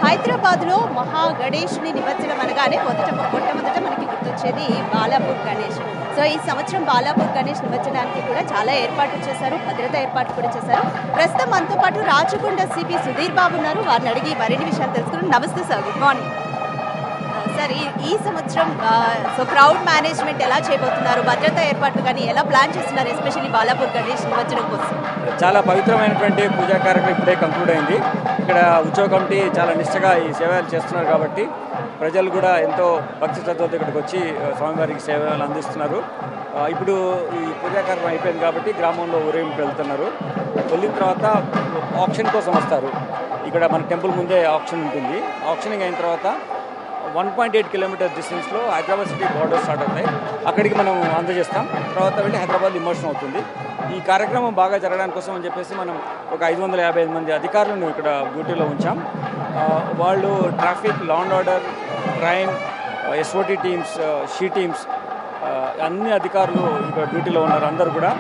హైదరాబాద్లో మహా గణేష్ని నిమజ్జనం అనగానే మొట్టమొదట మనకి గుర్తొచ్చేది బాలాపూర్ గణేష్. సో ఈ సంవత్సరం బాలాపూర్ గణేష్ నిమజ్జనానికి కూడా చాలా ఏర్పాట్లు చేశారు, భద్రతా ఏర్పాట్లు కూడా చేశారు. ప్రస్తుతం మనతో పాటు రాచకొండ సిపి సుధీర్ బాబు ఉన్నారు. వారిని అడిగి మరిన్ని విషయాలు తెలుసుకున్నాం. నమస్తే సార్, గుడ్ మార్నింగ్ సార్. ఈ సంవత్సరం సో క్రౌడ్ మేనేజ్మెంట్ ఎలా చేయబోతున్నారు, భద్రతా ఏర్పాట్లు కానీ ఎలా ప్లాన్ చేస్తున్నారు, ఎస్పెషల్లీ బాలాపూర్ గణేష్ నిమజ్జనం కోసం? చాలా పవిత్రమైనటువంటి పూజా కార్యక్రమం ఇప్పుడే కంక్లూడ్ అయింది. ఇక్కడ ఉత్సవ కమిటీ చాలా నిష్టగా ఈ సేవలు చేస్తున్నారు కాబట్టి ప్రజలు కూడా ఎంతో భక్తి శ్రద్ధలతో ఇక్కడికి వచ్చి స్వామివారికి సేవలు అందిస్తున్నారు. ఇప్పుడు ఈ పూజా కార్యక్రమం అయిపోయింది కాబట్టి గ్రామంలో ఊరేగింపు వెళ్తున్నారు. వెళ్ళిన తర్వాత ఆప్షన్ కోసం వస్తారు. ఇక్కడ మన టెంపుల్ ముందే ఆప్షన్ ఉంటుంది. ఆప్షనింగ్ అయిన తర్వాత 1.8 కిలోమీటర్స్ డిస్టెన్స్లో హైదరాబాద్ సిటీ బార్డర్ స్టార్ట్ అవుతాయి. అక్కడికి మనం అందజేస్తాం. తర్వాత వెళ్ళి హైదరాబాద్ ఇమర్షన్ అవుతుంది. ఈ కార్యక్రమం బాగా జరగడానికి కోసం అని చెప్పేసి మనం ఒక 555 మంది అధికారులను ఇక్కడ డ్యూటీలో ఉంచాం. వాళ్ళు traffic, law and order, crime, SOT teams, she teams అన్ని అధికారులు ఇక్కడ డ్యూటీలో ఉన్నారు. అందరూ కూడా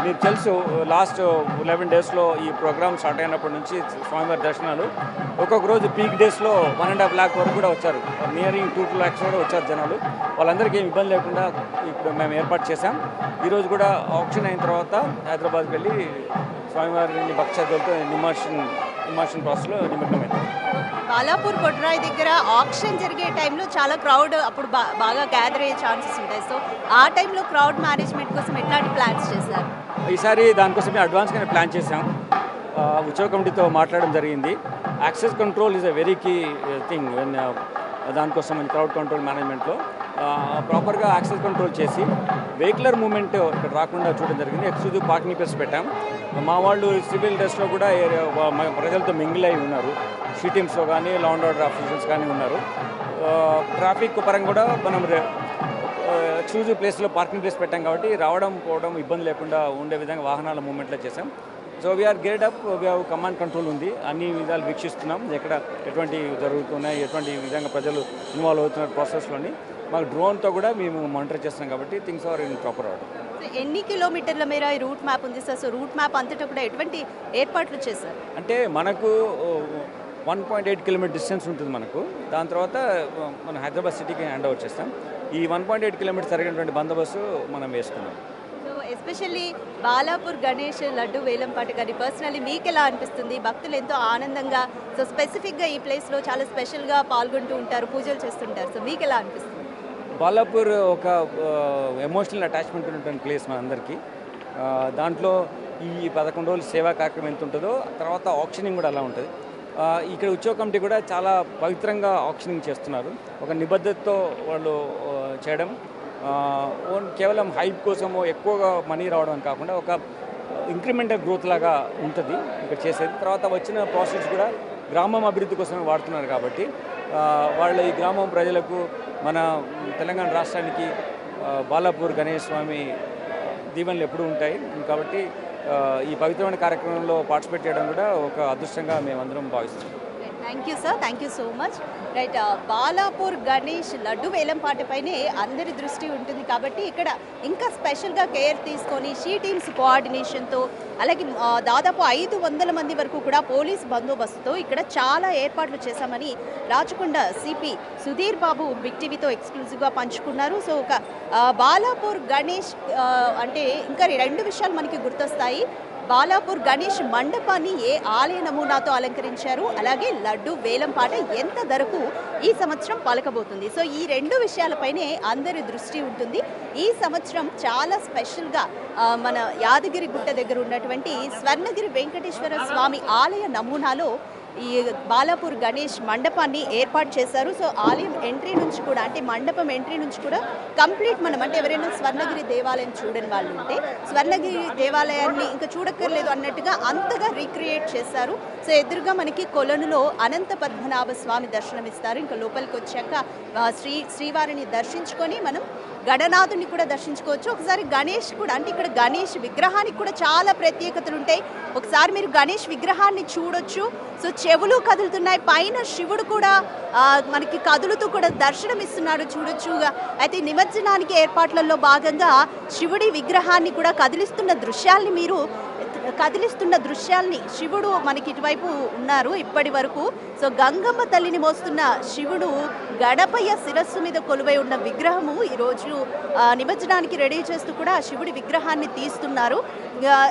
మీకు తెలుసు, లాస్ట్ 11 డేస్లో ఈ ప్రోగ్రామ్ స్టార్ట్ అయినప్పటి నుంచి స్వామివారి దర్శనాలు ఒక్కొక్క రోజు పీక్ డేస్లో 1.5 lakh వరకు కూడా వచ్చారు. నియరింగ్ 2 lakhs కూడా వచ్చారు జనాలు. వాళ్ళందరికీ ఏమి ఇబ్బంది లేకుండా ఇప్పుడు మేము ఏర్పాటు చేశాం. ఈరోజు కూడా ఆప్షన్ అయిన తర్వాత హైదరాబాద్కి వెళ్ళి స్వామివారిని భక్తి శ్రద్ధలతో ఇమర్షన్ ప్రాసెస్లో నిమగ్నమైంది. బాలాపూర్ కొట్రాయి దగ్గర ఆక్షన్ జరిగే టైంలో చాలా క్రౌడ్ అప్పుడు బాగా గ్యాదర్ అయ్యే ఛాన్సెస్ ఉంటాయి. సో ఆ టైంలో క్రౌడ్ మేనేజ్మెంట్ కోసం ఎట్లాంటి ప్లాన్స్ చేశారు? ఈసారి దానికోసం మేము అడ్వాన్స్గానే ప్లాన్ చేశాం. ఉత్సవ కమిటీతో మాట్లాడడం జరిగింది. Access control is a very key thing. దానికోసం క్రౌడ్ కంట్రోల్ మేనేజ్మెంట్లో ప్రాపర్గా యాక్సెస్ కంట్రోల్ చేసి వెహికులర్ మూవ్మెంట్ ఇక్కడ రాకుండా చూడడం జరిగింది. ఎక్స్క్లూజివ్ పార్కింగ్ ప్లేస్ పెట్టాం. మా వాళ్ళు సివిల్ డ్రెస్లో కూడా ప్రజలతో మింగిల్ అయి ఉన్నారు. షీ టీమ్స్లో కానీ, లా అండ్ ఆర్డర్ ఆఫీసర్స్ కానీ ఉన్నారు. ట్రాఫిక్ పరంగా కూడా మనం ఎక్స్క్లూజివ్ ప్లేస్లో పార్కింగ్ ప్లేస్ పెట్టాం కాబట్టి రావడం పోవడం ఇబ్బంది లేకుండా ఉండే విధంగా వాహనాల మూవ్మెంట్లో చేసాం. So we are geared up, we have command control ఉంది. అన్ని విధాలు వీక్షిస్తున్నాం. ఎక్కడ ఎటువంటి జరుగుతున్నాయి, ఎటువంటి విధంగా ప్రజలు ఇన్వాల్వ్ అవుతున్న ప్రాసెస్లోని మాకు డ్రోన్తో కూడా మేము మానిటర్ చేస్తున్నాం కాబట్టి things are in proper order. ఎన్ని కిలోమీటర్ల మేర ఈ రూట్ మ్యాప్ ఉంది సార్? సో రూట్ మ్యాప్ అంతటా కూడా ఎటువంటి ఏర్పాట్లు చేశారు? అంటే మనకు 1.8 కిలోమీటర్ డిస్టెన్స్ ఉంటుంది మనకు. దాని తర్వాత మనం హైదరాబాద్ సిటీకి హ్యాండ్ ఓవర్ చేస్తాం. ఈ 1.8 కిలోమీటర్ జరిగినటువంటి బందోబస్తు మనం వేసుకున్నాం. సో ఎస్పెషల్లీ బాలాపూర్ గణేష్ లడ్డు వేలంపాట కానీ పర్సనల్లీ మీకు ఎలా అనిపిస్తుంది? భక్తులు ఎంతో ఆనందంగా, సో స్పెసిఫిక్గా ఈ ప్లేస్లో చాలా స్పెషల్గా పాల్గొంటూ ఉంటారు, పూజలు చేస్తుంటారు. సో మీకు ఎలా అనిపిస్తుంది? బాలాపూర్ ఒక ఎమోషనల్ అటాచ్మెంట్ ఉన్నటువంటి ప్లేస్ మనందరికీ. దాంట్లో ఈ 11 రోజులు సేవా కార్యక్రమం ఎంత ఉంటుందో తర్వాత ఆప్షనింగ్ కూడా అలా ఉంటుంది. ఇక్కడ ఉత్సవ కమిటీ కూడా చాలా పవిత్రంగా ఆప్షనింగ్ చేస్తున్నారు. ఒక నిబద్ధతతో వాళ్ళు చేయడం, కేవలం హైప్ కోసమో ఎక్కువగా మనీ రావడం అని కాకుండా ఒక ఇంక్రిమెంటల్ గ్రోత్ లాగా ఉంటుంది ఇక్కడ చేసేది. తర్వాత వచ్చిన ప్రాసెస్ కూడా గ్రామం అభివృద్ధి కోసమే వాడుతున్నారు కాబట్టి వాళ్ళ ఈ గ్రామం ప్రజలకు, మన తెలంగాణ రాష్ట్రానికి బాలాపూర్ గణేష్ స్వామి దీవెనలు ఎప్పుడూ ఉంటాయి కాబట్టి ఈ పవిత్రమైన కార్యక్రమంలో పార్టిసిపేట్ చేయడం కూడా ఒక అదృష్టంగా మేమందరం భావిస్తున్నాం. Thank you sir, thank you so much. Right, Balapur Ganesh laddu వేలంపాటపైనే అందరి దృష్టి ఉంటుంది కాబట్టి ఇక్కడ ఇంకా స్పెషల్గా కేర్ తీసుకొని షీ టీమ్స్ కోఆర్డినేషన్తో, అలాగే దాదాపు 500 మంది వరకు కూడా పోలీస్ బందోబస్తుతో ఇక్కడ చాలా ఏర్పాట్లు చేశామని రాచకొండ సిపి సుధీర్ బాబు బిగ్ టీవీతో ఎక్స్క్లూజివ్గా పంచుకున్నారు. సో ఒక బాలాపూర్ గణేష్ అంటే ఇంకా 2 విషయాలు మనకి గుర్తొస్తాయి. బాలాపూర్ గణేష్ మండపాన్ని ఏ ఆలయ నమూనాతో అలంకరించారు, అలాగే లడ్డు వేలంపాట ఎంత ధరకు ఈ సంవత్సరం పలకబోతుంది. సో ఈ 2 విషయాలపైనే అందరి దృష్టి ఉంటుంది. ఈ సంవత్సరం చాలా స్పెషల్గా మన యాదగిరి గుట్ట దగ్గర ఉన్నటువంటి స్వర్ణగిరి వెంకటేశ్వర స్వామి ఆలయ నమూనాలో ఈ బాలాపూర్ గణేష్ మండపాన్ని ఏర్పాటు చేశారు. సో ఆలయం ఎంట్రీ నుంచి కూడా, అంటే మండపం ఎంట్రీ నుంచి కూడా కంప్లీట్ మనం, అంటే ఎవరైనా స్వర్ణగిరి దేవాలయం చూడని వాళ్ళు ఉంటే స్వర్ణగిరి దేవాలయాన్ని ఇంకా చూడక్కర్లేదు అన్నట్టుగా అంతగా రీక్రియేట్ చేశారు. సో ఎదురుగా మనకి కొలనులో అనంత పద్మనాభ స్వామి దర్శనమిస్తారు. ఇంకా లోపలికి వచ్చాక శ్రీవారిని దర్శించుకొని మనం గణనాథుని కూడా దర్శించుకోవచ్చు. ఒకసారి గణేష్ కూడా, అంటే ఇక్కడ గణేష్ విగ్రహానికి కూడా చాలా ప్రత్యేకతలు ఉంటాయి. ఒకసారి మీరు గణేష్ విగ్రహాన్ని చూడొచ్చు. సో చెవులు కదులుతున్నాయి, పైన శివుడు కూడా మనకి కదులుతూ కూడా దర్శనం ఇస్తున్నాడు చూడొచ్చుగా. అయితే నిమజ్జనానికి ఏర్పాట్లలో భాగంగా శివుడి విగ్రహాన్ని కూడా కదిలిస్తున్న దృశ్యాల్ని మీరు కదిలిస్తున్న దృశ్యాల్ని శివుడు మనకి ఇటువైపు ఉన్నారు ఇప్పటి వరకు. సో గంగమ్మ తల్లిని మోస్తున్న శివుడు గణపయ్య శిరస్సు మీద కొలువై ఉన్న విగ్రహము ఈరోజు నిమజ్జనానికి రెడీ చేస్తూ కూడా శివుడి విగ్రహాన్ని తీస్తున్నారు.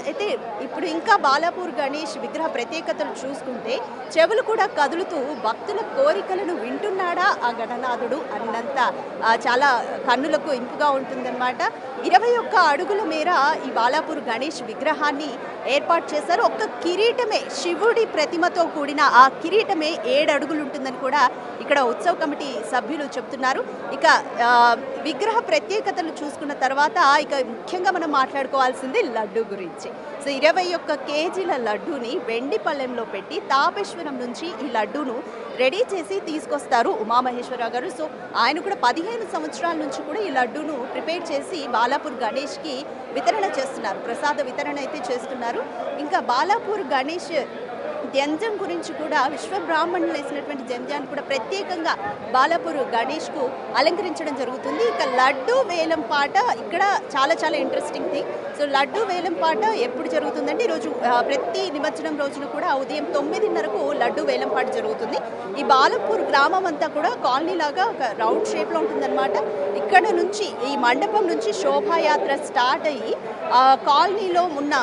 అయితే ఇప్పుడు ఇంకా బాలాపూర్ గణేష్ విగ్రహ ప్రత్యేకతలు చూసుకుంటే చెవులు కూడా కదులుతూ భక్తుల కోరికలను వింటున్నాడా ఆ గణనాథుడు అన్నంత చాలా కన్నులకు ఇంపుగా ఉంటుందన్నమాట. 21 అడుగుల మేర ఈ బాలాపూర్ గణేష్ విగ్రహాన్ని ఏర్పాటు చేశారు. ఒక్క కిరీటమే శివుడి ప్రతిమతో కూడిన ఆ కిరీటమే 7 అడుగులు ఉంటుందని కూడా ఇక్కడ ఉత్సవ కమిటీ సభ్యులు చెప్తున్నారు. ఇక విగ్రహ ప్రత్యేకతలు చూసుకున్న తర్వాత ఇక ముఖ్యంగా మనం మాట్లాడుకోవాల్సింది లడ్డు గురించి. సో 21 కేజీల లడ్డూని వెండి పళ్ళెంలో పెట్టి తాపేశ్వరం నుంచి ఈ లడ్డూను రెడీ చేసి తీసుకొస్తారు ఉమామహేశ్వరరావు గారు. సో ఆయన కూడా 15 సంవత్సరాల నుంచి కూడా ఈ లడ్డూను ప్రిపేర్ చేసి బాలాపూర్ గణేష్కి వితరణ చేస్తున్నారు, ప్రసాద వితరణ అయితే చేస్తున్నారు. ఇంకా బాలాపూర్ గణేష్ జంజం గురించి కూడా విశ్వబ్రాహ్మణులు వేసినటువంటి జంజాన్ని కూడా ప్రత్యేకంగా బాలాపూర్ గణేష్కు అలంకరించడం జరుగుతుంది. ఇక లడ్డు వేలం పాట ఇక్కడ చాలా చాలా ఇంట్రెస్టింగ్ థింగ్. సో లడ్డు వేలం పాట ఎప్పుడు జరుగుతుందంటే ఈరోజు ప్రతి నిమజ్జనం రోజున కూడా ఉదయం 9:30కు లడ్డు వేలం పాట జరుగుతుంది. ఈ బాలాపూర్ గ్రామం అంతా కూడా కాలనీ లాగా ఒక రౌండ్ షేప్లో ఉంటుందన్నమాట. ఇక్కడ నుంచి ఈ మండపం నుంచి శోభాయాత్ర స్టార్ట్ అయ్యి కాలనీలో ఉన్న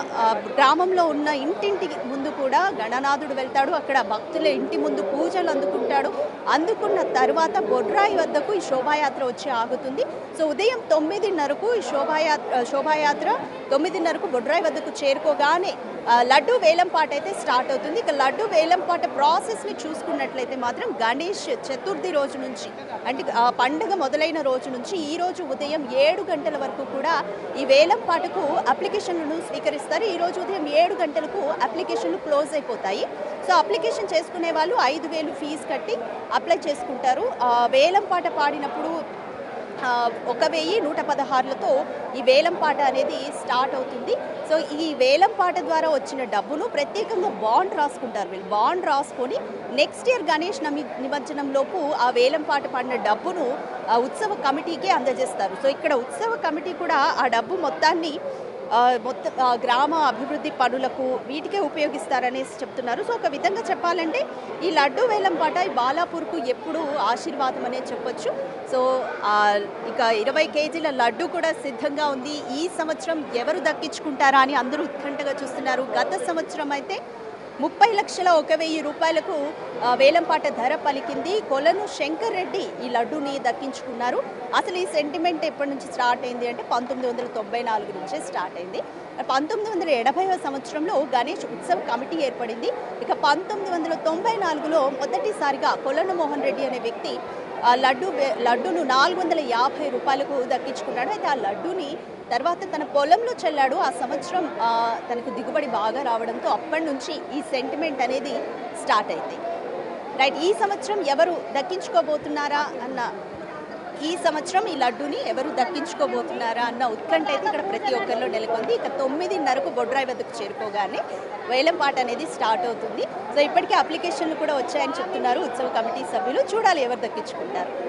గ్రామంలో ఉన్న ఇంటింటికి ముందు కూడా గణనాథుడు వెళ్తాడు. అక్కడ భక్తుల ఇంటి ముందు పూజలు అందుకుంటాడు. అందుకున్న తర్వాత బొడ్రాయి వద్దకు ఈ శోభాయాత్ర వచ్చి ఆగుతుంది. సో ఉదయం 9:30కు ఈ శోభాయాత్ర 9:30కు బొడ్రాయి వద్దకు చేరుకోగానే లడ్డు వేలం పాట అయితే స్టార్ట్ అవుతుంది. ఇక లడ్డు వేలం పాట ప్రాసెస్ని చూసుకున్నట్లయితే మాత్రం గణేష్ చతుర్థి రోజు నుంచి అంటే పండుగ మొదలైన రోజు నుంచి ఈ రోజు ఉదయం 7 గంటల వరకు కూడా ఈ వేలం పాటకు అప్లికేషన్లను స్వీకరిస్తారు. ఈ రోజు ఉదయం 7 గంటలకు అప్లికేషన్లు క్లోజ్ అయిపోతాయి. సో అప్లికేషన్ చేసుకునే వాళ్ళు 5,000 ఫీజు కట్టి అప్లై చేసుకుంటారు. వేలం పాట పాడినప్పుడు 1,116లతో ఈ వేలం పాట అనేది స్టార్ట్ అవుతుంది. సో ఈ వేలం పాట ద్వారా వచ్చిన డబ్బును ప్రత్యేకంగా బాండ్ రాసుకుంటారు. వీళ్ళు బాండ్ రాసుకొని నెక్స్ట్ ఇయర్ గణేష్ నిమజ్జనంలోపు ఆ వేలం పాట పాడిన డబ్బును ఉత్సవ కమిటీకి అందజేస్తారు. సో ఇక్కడ ఉత్సవ కమిటీ కూడా ఆ డబ్బు మొత్తాన్ని గ్రామ అభివృద్ధి పనులకు వీటికే ఉపయోగిస్తారనేసి చెప్తున్నారు. సో ఒక విధంగా చెప్పాలంటే ఈ లడ్డు వేలం పాట ఈ బాలాపూర్కు ఎప్పుడు ఆశీర్వాదం అనేది చెప్పొచ్చు. సో ఇక 20 కేజీల లడ్డు కూడా సిద్ధంగా ఉంది. ఈ సంవత్సరం ఎవరు దక్కించుకుంటారా అని అందరూ ఉత్కంఠగా చూస్తున్నారు. గత సంవత్సరం అయితే 30,01,000 రూపాయలకు వేలంపాట ధర పలికింది. కొలను శంకర్ రెడ్డి ఈ లడ్డూని దక్కించుకున్నారు. అసలు ఈ సెంటిమెంట్ ఎప్పటి నుంచి స్టార్ట్ అయింది అంటే 1994 నుంచే స్టార్ట్ అయింది. 1980వ సంవత్సరంలో గణేష్ ఉత్సవ కమిటీ ఏర్పడింది. ఇక 1994లో మొదటిసారిగా కొలను మోహన్ రెడ్డి అనే వ్యక్తి లడ్డూను 450 రూపాయలకు దక్కించుకున్నాడు. అయితే ఆ లడ్డూని తర్వాత తన పొలంలో చల్లాడు. ఆ సంవత్సరం తనకు దిగుబడి బాగా రావడంతో అప్పటి నుంచి ఈ సెంటిమెంట్ అనేది స్టార్ట్ అయింది. రైట్, ఈ సంవత్సరం ఎవరు దక్కించుకోబోతున్నారా అన్న ఈ సంవత్సరం ఈ లడ్డూని ఎవరు దక్కించుకోబోతున్నారా అన్న ఉత్కంఠ అయితే ఇక్కడ ప్రతి ఒక్కరిలో నెలకొంది. ఇక 9:30కు బొడ్రాయి వద్దకు చేరుకోగానే వేలం పాట అనేది స్టార్ట్ అవుతుంది. సో ఇప్పటికే అప్లికేషన్లు కూడా వచ్చాయని చెప్తున్నారు ఉత్సవ కమిటీ సభ్యులు. చూడాలి ఎవరు దక్కించుకుంటారు.